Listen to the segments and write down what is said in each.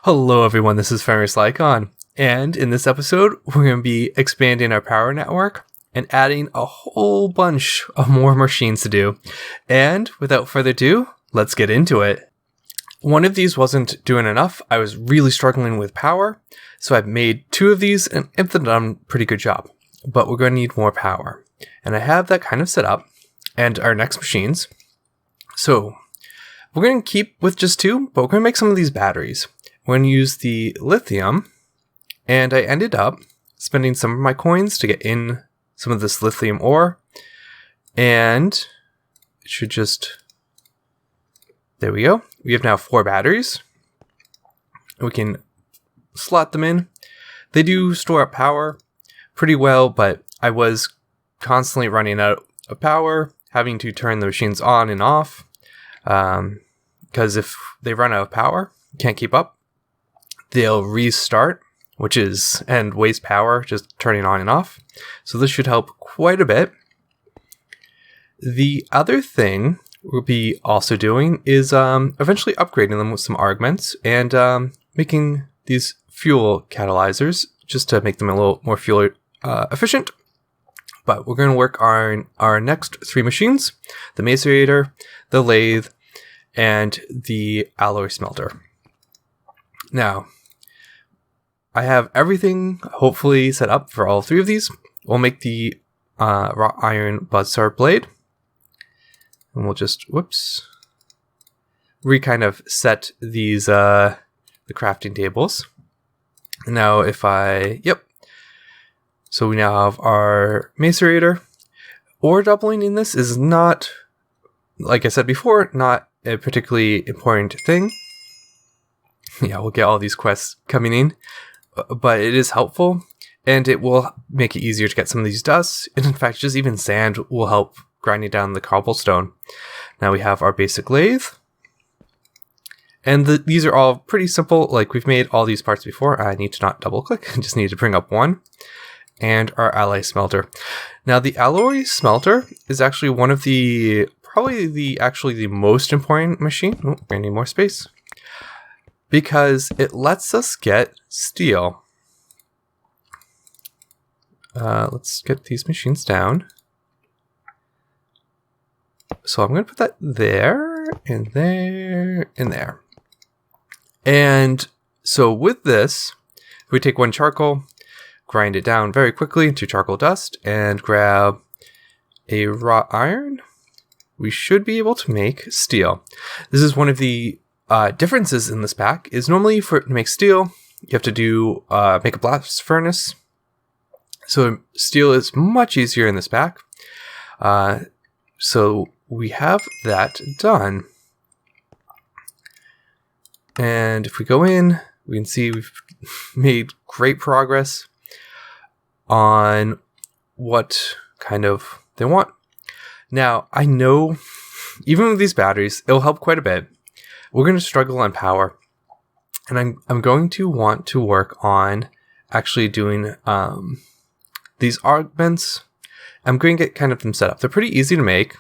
Hello everyone, this is Fenris Lycon, and in this episode, we're going to be expanding our power network and adding a whole bunch of more machines to do. And without further ado, let's get into it. One of these wasn't doing enough. I was really struggling with power, so I've made two of these and they've done a pretty good job. But we're going to need more power. And I have that kind of set up, and our next machines. So, we're going to keep with just two, but we're going to make some of these batteries. We're going to use the lithium, and I ended up spending some of my coins to get in some of this lithium ore, and it should just, there we go. We have now 4 batteries. We can slot them in. They do store up power pretty well, but I was constantly running out of power, having to turn the machines on and off, because if they run out of power, can't keep up, they'll restart, and waste power just turning on and off. So this should help quite a bit. The other thing we'll be also doing is eventually upgrading them with some augments and making these fuel catalyzers just to make them a little more fuel efficient. But we're going to work on our next 3 machines: the Macerator, the Lathe, and the alloy smelter. Now, I have everything hopefully set up for all 3 of these. We'll make the wrought iron buzzsaw blade. And we'll just, kind of set these, the crafting tables. And now so we now have our Macerator. Ore doubling in this is not, like I said before, not a particularly important thing. Yeah, we'll get all these quests coming in, but it is helpful, and it will make it easier to get some of these dusts. And in fact, just even sand will help grinding down the cobblestone. Now we have our basic lathe, and these are all pretty simple. Like, we've made all these parts before. I need to not double click. I just need to bring up one. And our alloy smelter. Now, the alloy smelter is actually one of the the most important machine. Oh, I need more space, because it lets us get steel. Let's get these machines down. So I'm going to put that there, and there, and there. And so with this, if we take one charcoal, grind it down very quickly into charcoal dust, and grab a wrought iron, we should be able to make steel. This is one of the differences in this pack. Is normally to make steel, you have to do make a blast furnace. So steel is much easier in this pack. So we have that done. And if we go in, we can see we've made great progress on what kind of they want. Now, I know even with these batteries, it'll help quite a bit. We're going to struggle on power, and I'm going to want to work on actually doing these augments. I'm going to get kind of them set up. They're pretty easy to make.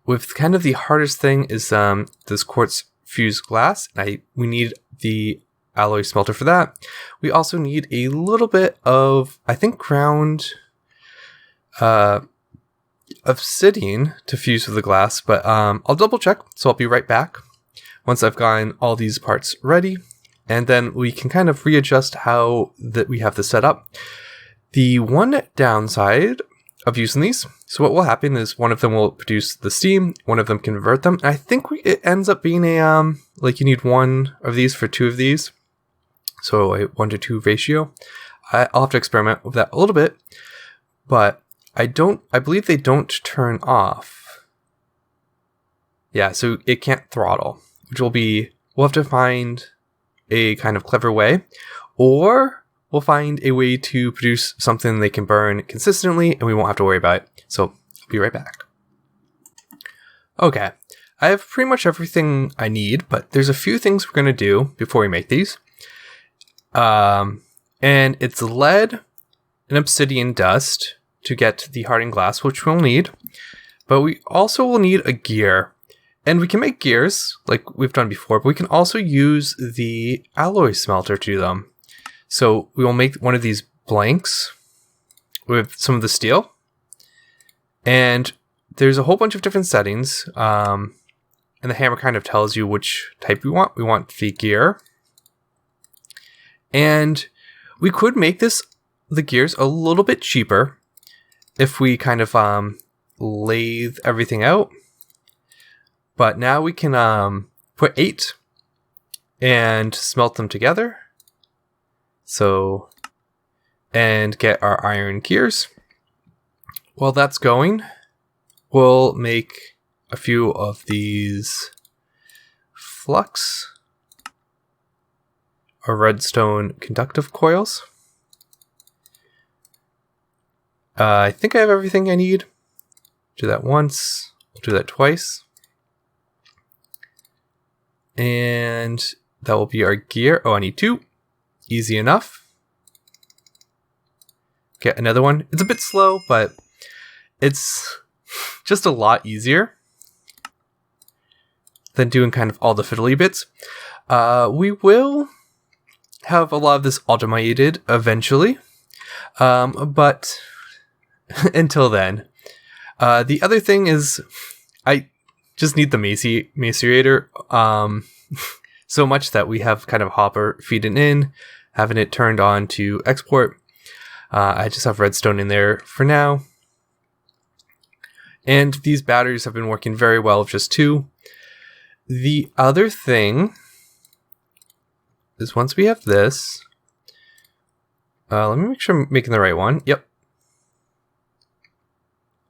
With kind of the hardest thing is this quartz fused glass. We need the alloy smelter for that. We also need a little bit of, I think, ground obsidian to fuse with the glass, but I'll double check, so I'll be right back once I've gotten all these parts ready, and then we can kind of readjust how that we have this set up. The one downside of using these, so what will happen is one of them will produce the steam, one of them convert them, and I think it ends up being a like you need one of these for 2 of these, so a 1-to-2 ratio. I'll have to experiment with that a little bit, but I believe they don't turn off. Yeah, so it can't throttle, which we'll have to find a kind of clever way, or we'll find a way to produce something they can burn consistently and we won't have to worry about it. So I'll be right back. Okay, I have pretty much everything I need, but there's a few things we're going to do before we make these. And it's lead and obsidian dust to get the hardened glass, which we'll need, but we also will need a gear. And we can make gears like we've done before, but we can also use the alloy smelter to do them. So we will make one of these blanks with some of the steel. And there's a whole bunch of different settings. And the hammer kind of tells you which type we want. We want the gear. And we could make the gears a little bit cheaper if we kind of lathe everything out. But now we can put 8 and smelt them together. So, and get our iron gears. While that's going, we'll make a few of these flux or redstone conductive coils. I think I have everything I need. Do that once, we'll do that twice. And that will be our gear. Oh, I need 2. Easy enough. Get another one. It's a bit slow, but it's just a lot easier than doing kind of all the fiddly bits. We will have a lot of this automated eventually, but until then. The other thing is I just need the Macerator so much that we have kind of hopper feeding in, having it turned on to export. I just have redstone in there for now. And these batteries have been working very well with just 2. The other thing is once we have this, let me make sure I'm making the right one. Yep.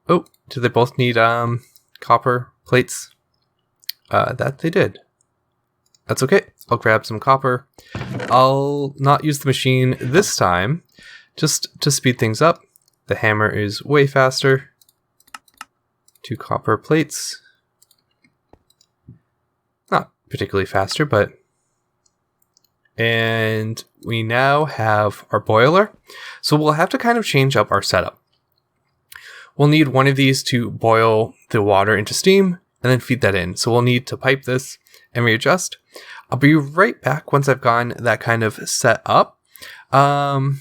Oh, do they both need copper plates? That they did. That's okay. I'll grab some copper. I'll not use the machine this time, just to speed things up. The hammer is way faster. 2 copper plates. Not particularly faster, but... And we now have our boiler. So we'll have to kind of change up our setup. We'll need one of these to boil the water into steam and then feed that in. So we'll need to pipe this and readjust. I'll be right back once I've gotten that kind of set up. I'm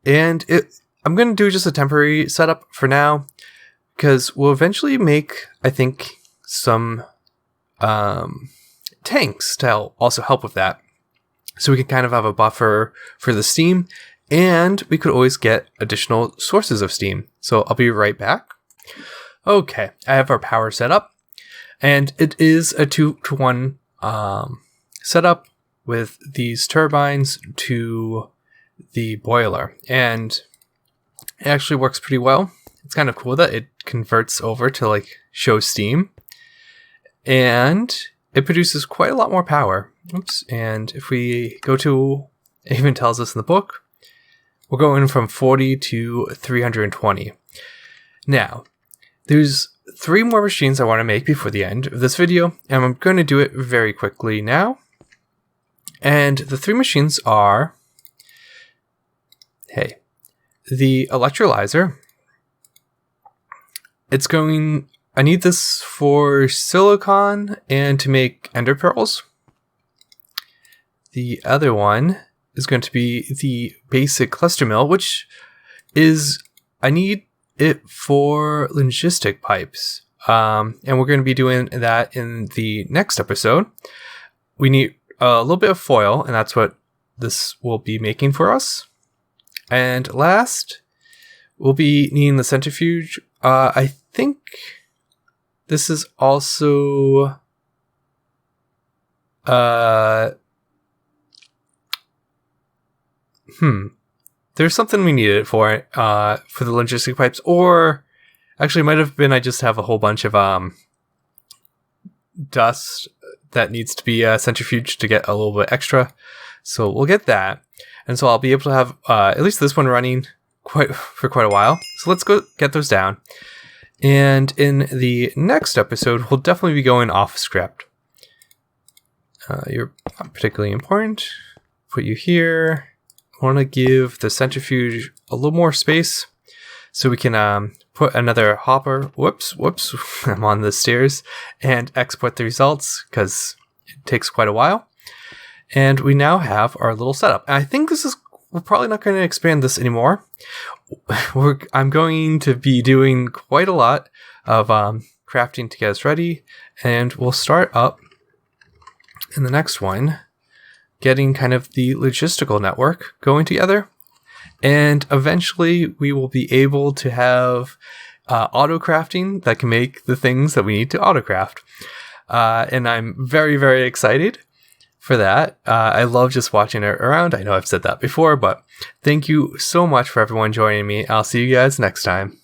going to do just a temporary setup for now, because we'll eventually make, I think, some tanks to also help with that. So we can kind of have a buffer for the steam, and we could always get additional sources of steam. So I'll be right back. Okay, I have our power set up, and it is a 2-to-1 setup with these turbines to the boiler, and it actually works pretty well. It's kind of cool that it converts over to like show steam, and it produces quite a lot more power. Oops. And if we go to, it even tells us in the book, we're going from 40 to 320. Now, there's 3 more machines I want to make before the end of this video, and I'm going to do it very quickly now. And the 3 machines are, the Electrolyzer. I need this for silicon and to make ender pearls. The other one is going to be the basic cluster mill, which is, I need it for logistic pipes. And we're going to be doing that in the next episode. We need a little bit of foil, and that's what this will be making for us. And last, we'll be needing the centrifuge. I think this is also there's something we need it for the logistic pipes, or actually it might have been I just have a whole bunch of dust that needs to be centrifuged to get a little bit extra. So we'll get that, and so I'll be able to have at least this one running for quite a while. So let's go get those down. And in the next episode, we'll definitely be going off script. You're not particularly important. Put you here. I want to give the centrifuge a little more space so we can put another hopper, whoops, I'm on the stairs, and export the results because it takes quite a while. And we now have our little setup. And I think we're probably not going to expand this anymore. I'm going to be doing quite a lot of crafting to get us ready, and we'll start up in the next one, getting kind of the logistical network going together. And eventually we will be able to have auto crafting that can make the things that we need to auto craft. And I'm very, very excited for that. I love just watching it around. I know I've said that before, but thank you so much for everyone joining me. I'll see you guys next time.